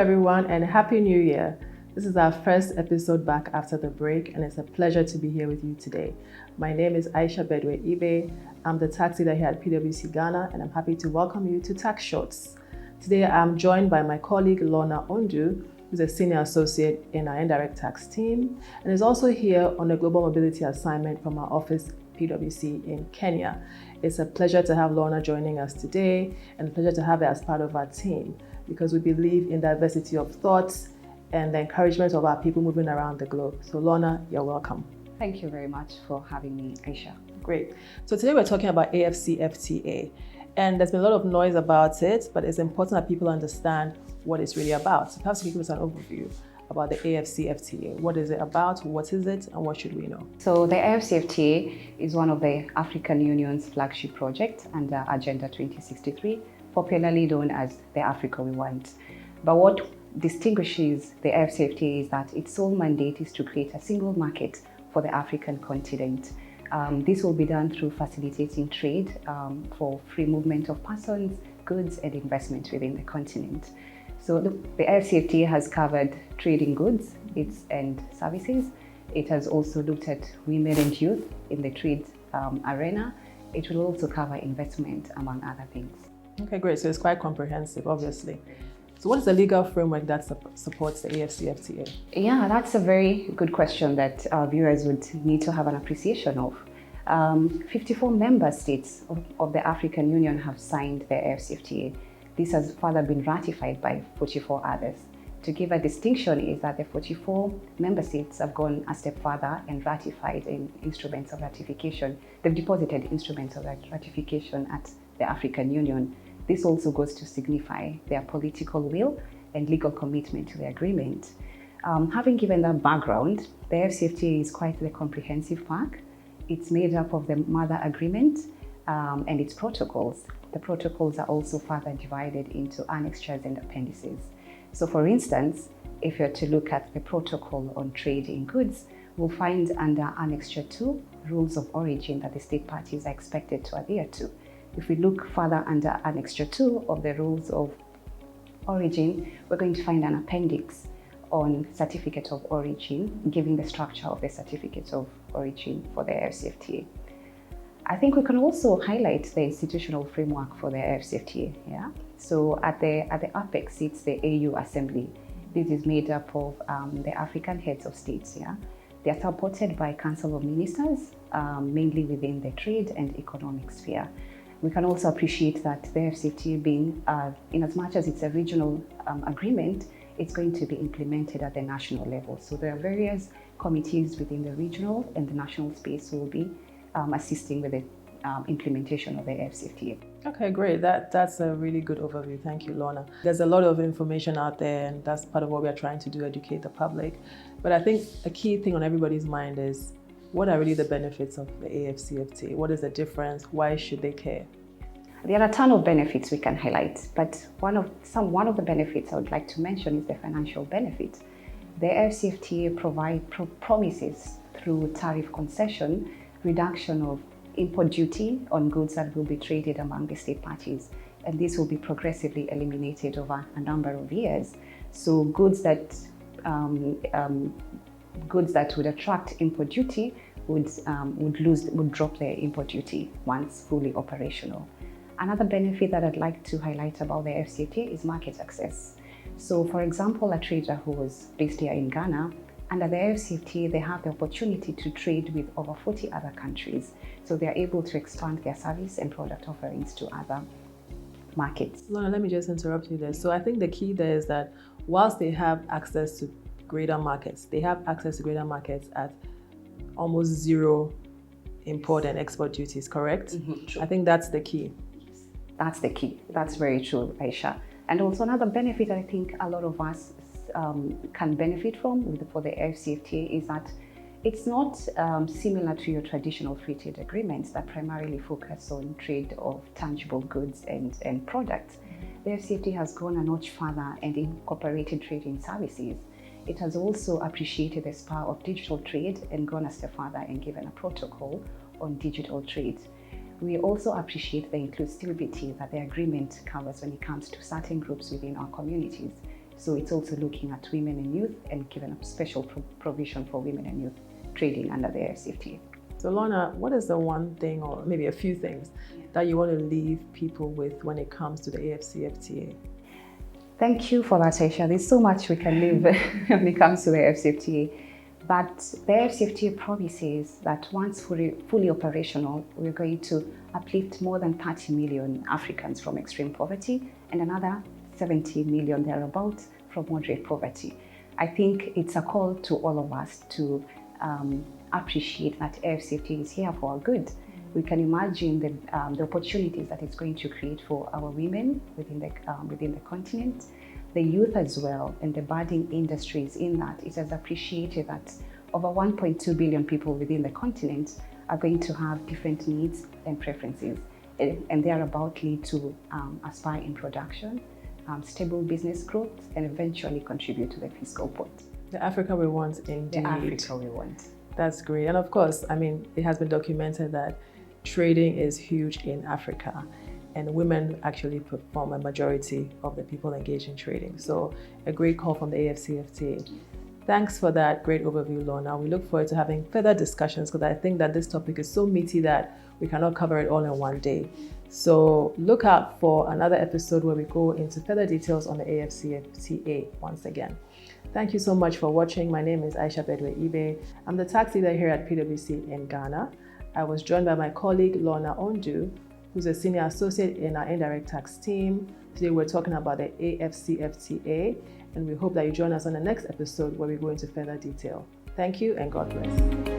everyone, and Happy New Year. This is our first episode back after the break, and it's a pleasure to be here with you today. My name is Aisha Bedwe Ibe. I'm the tax leader here at PwC Ghana, and I'm happy to welcome you to Tax Shorts. Today, I'm joined by my colleague Lorna Ondu, who's a senior associate in our indirect tax team, and is also here on a global mobility assignment from our office, PwC in Kenya. It's a pleasure to have Lorna joining us today, and a pleasure to have her as part of our team, because we believe in diversity of thoughts and the encouragement of our people moving around the globe. So Lorna, you're welcome. Thank you very much for having me, Aisha. Great. So today we're talking about AfCFTA, and there's been a lot of noise about it, but it's important that people understand what it's really about. So perhaps you can give us an overview about the AfCFTA. What is it about, what is it, and what should we know? So the AfCFTA is one of the African Union's flagship projects under Agenda 2063, popularly known as the Africa We Want. But what distinguishes the AfCFTA is that its sole mandate is to create a single market for the African continent. This will be done through facilitating trade for free movement of persons, goods, and investment within the continent. So the AfCFTA has covered trade in goods and services. It has also looked at women and youth in the trade arena. It will also cover investment, among other things. Okay, great. So it's quite comprehensive, obviously. So what is the legal framework that supports the AfCFTA? Yeah, that's a very good question that our viewers would need to have an appreciation of. 54 member states of the African Union have signed the AfCFTA. This has further been ratified by 44 others. To give a distinction is that the 44 member states have gone a step further and ratified in instruments of ratification. They've deposited instruments of ratification at the African Union. This also goes to signify their political will and legal commitment to the agreement. Having given that background, the AfCFTA is quite the comprehensive pack. It's made up of the mother agreement and its protocols. The protocols are also further divided into annexures and appendices. So for instance, if you're to look at the protocol on trade in goods, we'll find under Annexure 2 rules of origin that the state parties are expected to adhere to. If we look further under Annexure 2 of the rules of origin, we're going to find an appendix on certificate of origin, giving the structure of the certificate of origin for the AfCFTA. I think we can also highlight the institutional framework for the AfCFTA. Yeah? So at the apex sits the AU Assembly. This is made up of the African heads of states. Yeah? They are supported by Council of Ministers, mainly within the trade and economic sphere. We can also appreciate that the AfCFTA being, in as much as it's a regional agreement, it's going to be implemented at the national level. So there are various committees within the regional and the national space who will be assisting with the implementation of the AfCFTA. Okay, great. That's a really good overview. Thank you, Lorna. There's a lot of information out there, and that's part of what we are trying to do, educate the public. But I think a key thing on everybody's mind is, what are really the benefits of the AfCFTA? What is the difference? Why should they care? There are a ton of benefits we can highlight, but one of the benefits I would like to mention is the financial benefit. The AfCFTA promises through tariff concession reduction of import duty on goods that will be traded among the state parties, and this will be progressively eliminated over a number of years. So goods that would attract import duty would drop their import duty once fully operational. Another benefit that I'd like to highlight about the AfCFTA is market access. So for example, a trader who was based here in Ghana, under the AfCFTA, they have the opportunity to trade with over 40 other countries. So they're able to expand their service and product offerings to other markets. Lorna, let me just interrupt you there. So I think the key there is that whilst they have access to greater markets, they have access to greater markets at almost zero import and export duties, correct? True. I think that's the key. That's the key. That's very true, Aisha. And also another benefit I think a lot of us can benefit from for the AfCFTA is that it's not similar to your traditional free trade agreements that primarily focus on trade of tangible goods and products. The AfCFTA has gone a notch further and incorporated trade in services. It has also appreciated the power of digital trade and gone a step further and given a protocol on digital trade. We also appreciate the inclusivity that the agreement covers when it comes to certain groups within our communities. So it's also looking at women and youth and giving a special provision for women and youth trading under the AfCFTA. So Lorna, what is the one thing or maybe a few things that you want to leave people with when it comes to the AfCFTA? Thank you for that, Aisha. There's so much we can leave when it comes to the AfCFTA. But the AfCFTA promises that once fully operational, we're going to uplift more than 30 million Africans from extreme poverty and another 70 million thereabouts from moderate poverty. I think it's a call to all of us to appreciate that AfCFTA is here for our good. We can imagine the opportunities that it's going to create for our women within the continent, the youth as well, and the budding industries in that. It has appreciated that over 1.2 billion people within the continent are going to have different needs and preferences, and they are about lead to aspire in production, stable business growth, and eventually contribute to the fiscal pot. The Africa we want, indeed. The Africa we want. That's great. And of course, I mean, it has been documented that trading is huge in Africa, and women actually perform a majority of the people engaged in trading. So a great call from the AfCFTA. Thanks for that great overview, Lorna. We look forward to having further discussions because I think that this topic is so meaty that we cannot cover it all in one day. So look out for another episode where we go into further details on the AfCFTA once again. Thank you so much for watching. My name is Aisha Bedwe Ibe. I'm the tax leader here at PwC in Ghana. I was joined by my colleague Lorna Ondu, who's a senior associate in our indirect tax team. Today we're talking about the AfCFTA, and we hope that you join us on the next episode where we go into further detail. Thank you and God bless.